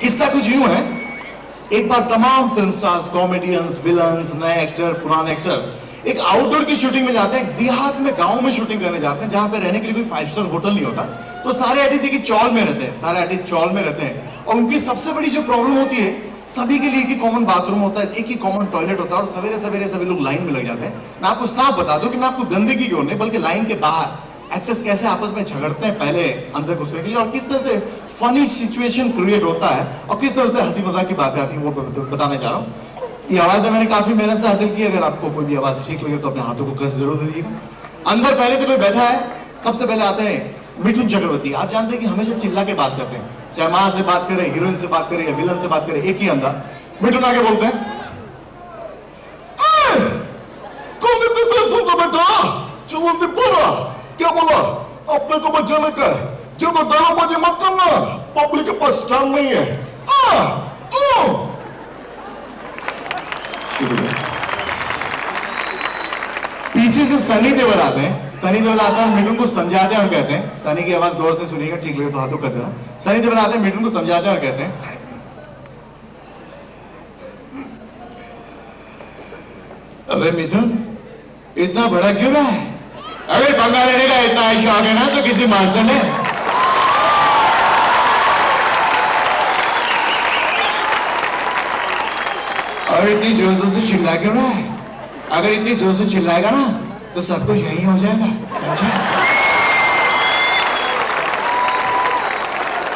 किस्सा कुछ यूं है, एक बार तमाम फिल्म स्टार्स, कॉमेडियंस, विलन्स, नए एक्टर, पुराने एक्टर एक आउटडोर की शूटिंग में जाते हैं, देहात में, गांव में शूटिंग करने जाते हैं, जहां पे रहने के लिए कोई 5 स्टार होटल नहीं होता। तो सारे आर्टिस्ट की चौल में रहते हैं, सारे आर्टिस्ट चौल में रहते हैं, और उनकी सबसे बड़ी जो प्रॉब्लम होती है, सभी के लिए एक ही कॉमन बाथरूम होता है, एक ही कॉमन टॉयलेट होता है, और सवेरे सवेरे सभी लोग लाइन में लग जाते हैं। मैं आपको साफ बता दूं कि मैं आपको गंदगी की ओर नहीं, बल्कि लाइन के बाहर एक्टर्स कैसे आपस में झगड़ते हैं पहले अंदर घुसने के लिए, और किस तरह से फनी सिचुएशन क्रिएट होता है, और किस तरह से हंसी मजाक की बातें आती हैं, वो बताने जा रहा हूँ। ये आवाज मैंने काफी मेहनत से हासिल की। अगर आपको कोई भी आवाज ठीक लगे तो अपने हाथों को कस जरूर दीजिएगा। अंदर पहले से कोई बैठा है, सबसे पहले आते हैं मिठुन चक्रवर्ती। आप जानते हैं कि हमेशा चिल्ला के बात करते हैं, चाहे मां से बात करें, हीरोइन से बात करें, या विलन से बात करें, एक ही अंदर। मिठुन आके बोलते हैं, कौन इतने तेज सुनता बेटा, चलो बोला, क्या बोला, अपने को बचाने का है, जब डराबाजी मत करना, पब्लिक के पास टाइम नहीं है। पीछे से सनी देओल आते हैं, सनी देओल आता है, मिठुन को समझाते हैं और कहते हैं, सनी की आवाज गौर से सुनिएगा, ठीक लगे तो हाथों कर देना। सनी देओल आते हैं, मिठुन को समझाते हैं और कहते हैं, अबे मिथुन, इतना बड़ा क्यों रहा है? अबे पंगा लेने का इतना शौक है ना, तो किसी मार से ले। और इतनी जोर जोर से चिल्ला क्यों रहा है? अगर इतनी जोर से चिल्लाएगा ना, तो सब कुछ यही हो जाएगा, समझा?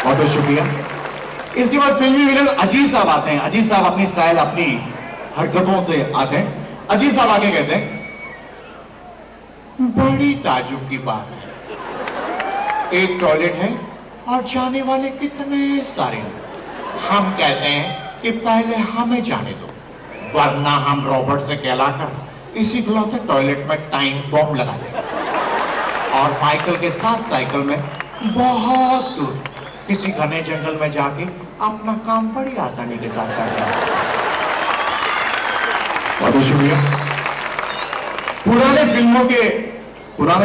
बहुत बहुत शुक्रिया। इसके बाद फिल्मी विलन अजीत साहब आते हैं। अजीत साहब अपनी स्टाइल, अपनी हरकतों से आते हैं। अजीत साहब आके कहते हैं, बड़ी ताजुब की बात है, एक टॉयलेट है और जाने वाले कितने सारे हैं। हम कहते हैं कि पहले हमें जाने दो, वरना हम रॉबर्ट से कहलाकर इसी खिलौते टॉयलेट में टाइम बॉम्ब लगा देंगे, और माइकल के साथ साइकिल में बहुत दूर किसी घने जंगल में जाके अपना काम बड़ी आसानी के साथ कर देंगे। बहुत शुक्रिया। पुराने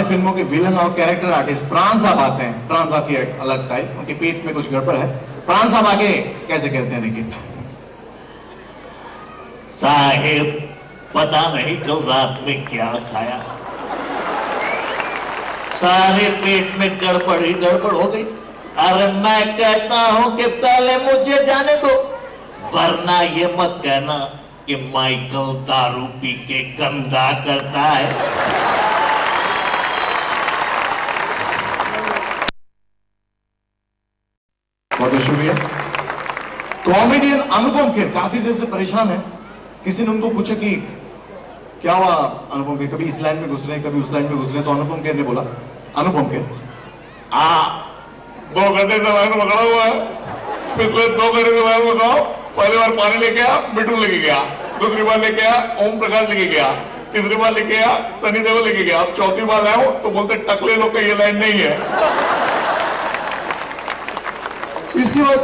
फिल्मों के विलन और कैरेक्टर आर्टिस्ट प्राण साहब आते हैं। प्राण साहब की एक अलग स्टाइल, उनके पेट में कुछ गड़बड़ है। प्राण साहब आके कैसे कहते हैं, देखिए, साहिब पता नहीं कल रात में क्या खाया, सारे पेट में गड़बड़ ही गड़बड़ हो गई। अरे मैं कहता हूं कि पहले मुझे जाने दो, वरना ये मत कहना कि माइकल दारू पी के गंदा करता है। बहुत शुक्रिया। कॉमेडियन अनुपम खेर काफी देर से परेशान है। किसी ने उनको पूछा कि क्या हुआ अनुपम खेर, कभी इस लाइन में घुस रहे हैं, कभी उस लाइन में घुस रहे हैं, तो अनुपम खेर ने बोला, अनुपम खेर, 2 घंटे से लाइन में खड़ा हुआ है, पिछले 2 घंटे से लाइन में खाओ। पहली बार पानी लेके आया, मिठुन लेके गया, दूसरी बार लेके आया, ओम प्रकाश लेके गया, तीसरी बार लेके आया, सनी देओल लेके गया, अब चौथी बार लाया हूं तो बोलते टकले लोग का ये लाइन नहीं है। इसके बाद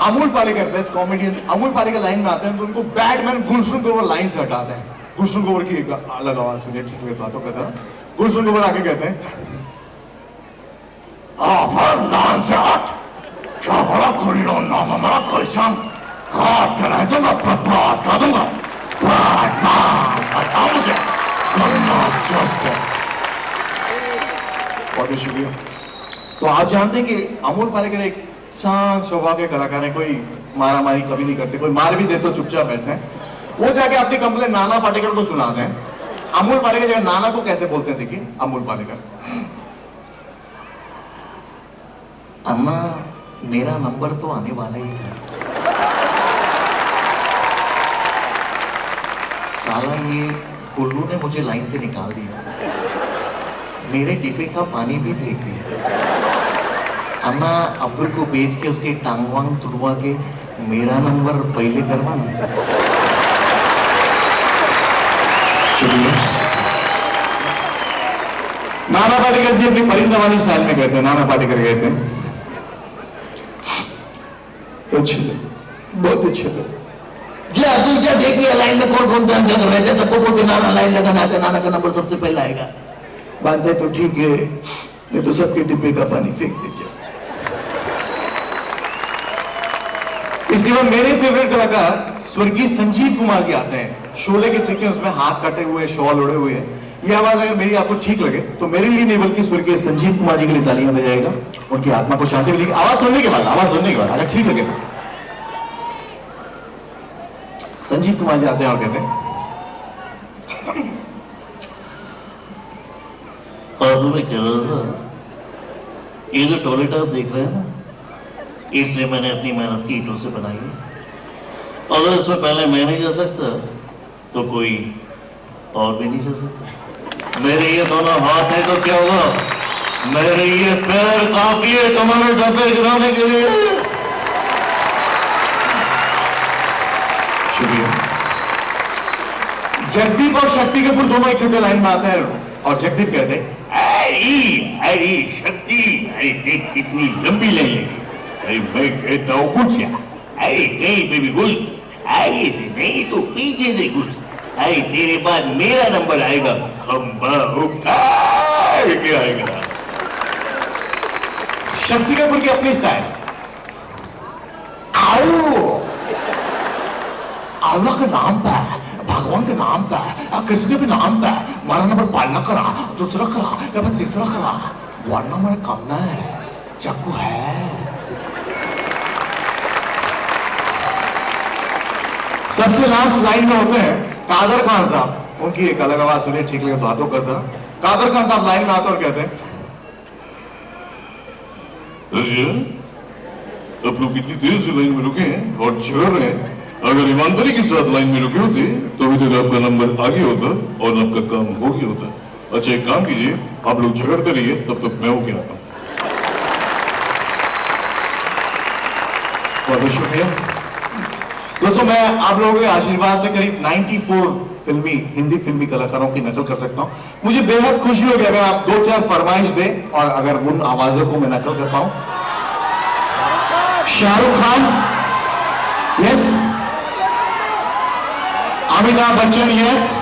Amul Palekar, best comedian Amul Palekar line में आते हैं, तो उनको बैटमैन गुलशन ग्रोवर लाइन से हटाते हैं। गुलशन ग्रोवर की एक अलग आवाज सुनिए, ठीक है, बातों कहता है। गुलशन ग्रोवर आके कहते हैं, क्या बड़ा खुल्लो नाम हमारा कैसा काट कर रह जाऊंगा, बर्बाद कर दूंगा, बता मुझे बहुत शुक्रिया। तो आप जानते हैं कि अमूल पालेकर एक शांत स्वभाव के कलाकार है, कोई मारा मारी कभी नहीं करते, कोई मार भी दे तो चुपचाप बैठते हैं। वो जाके अपनी कंप्लेन नाना पाटेकर को सुनाते हैं। अमूल पालेकर जगह नाना को कैसे बोलते हैं, देखिए, अमूल पालेकर, अम्मा मेरा नंबर तो आने वाला ही था, साला ये गुल्लू ने मुझे लाइन से निकाल दिया, मेरे डिब्बे का पानी भी फेंक दिया, अम्मा अब्दुल को बेच के उसके टांग वांग तुड़वा के मेरा नंबर पहले करवा। शुक्रिया। नाना पाटेकर जी अपनी परिंदा वाली स्टाइल में कहते हैं, नाना पाटेकर कहते हैं, अच्छे लगे, बहुत अच्छे लगे, अब्दुल जी देखिए लाइन में कौन कौन ध्यान कर रहे थे, सबको बोलते नाना लाइन लगाना है, नाना का नंबर सबसे पहले आएगा, बात है तो ठीक है, नहीं तो सबके डिब्बे का पानी फेंक दीजिए। इसके बाद मेरे फेवरेट कलाकार स्वर्गीय संजीव कुमार जी आते हैं। शोले के सीक्वेंस में हाथ कटे हुए, शॉल ओढ़े हुए हैं। ये आवाज अगर मेरी आपको ठीक लगे तो मेरे लिए नहीं बल्कि स्वर्गीय संजीव कुमार जी के लिए तालियां बजाएगा। उनकी आत्मा को शांति मिलेगी। आवाज सुनने के बाद अगर ठीक लगे तो संजीव कुमार जी आते हैं और कहते हैं, और तुम्हें कह रहा था ये जो टॉयलेट आप देख रहे हैं ना, इसे मैंने अपनी मेहनत की ईंटों से बनाई है। अगर इसमें पहले मैं नहीं जा सकता तो कोई और भी नहीं जा सकता। मेरे ये दोनों हाथ हैं तो क्या होगा, मेरे ये पैर काफी है तुम्हारे डब्बे गिराने के लिए। शुक्रिया। जगदीप और शक्ति कपूर दोनों इकट्ठे लाइन में आते हैं और जगदीप कहते हैं, अरे शक्ति, अरे देख कितनी लंबी लाइन लगी। अरे मैं कहता हूँ कुछ या, अरे कहीं पे भी घुस, आगे से नहीं तो पीछे से घुस। अरे तेरे बाद मेरा नंबर आएगा, खंबा उखाड़ के आएगा। शक्ति कपूर की अपनी स्टाइल, आओ अल्लाह के नाम पे, भगवान के नाम पे, कृष्ण के नाम पे हमारा नंबर पहला करा, दूसरा करा या फिर तीसरा करा, वरना हमारा कम है, चाकू है। सबसे लास्ट लाइन में होते हैं कादर खान साहब। उनकी एक अलग आवाज सुनिए, ठीक लगे तो हाथों का सर। कादर खान साहब लाइन में आते और कहते हैं, आप लोग इतनी देर से लाइन में रुके हैं और झगड़ रहे हैं। अगर ईमानदारी के साथ लाइन में रुके होते तो अभी तक आपका नंबर आगे होता और आपका काम हो गया होता। अच्छा एक काम कीजिए, आप लोग झगड़ते रहिए, तब तक मैं होके आता हूं। बहुत शुक्रिया दोस्तों। मैं आप लोगों के आशीर्वाद से करीब 94 हिंदी फिल्मी कलाकारों की नकल कर सकता हूं। मुझे बेहद खुशी होगी अगर आप 2-4 फरमाइश दें और अगर उन आवाजों को मैं नकल कर पाऊं। शाहरुख खान, यस। अमिताभ बच्चन, यस।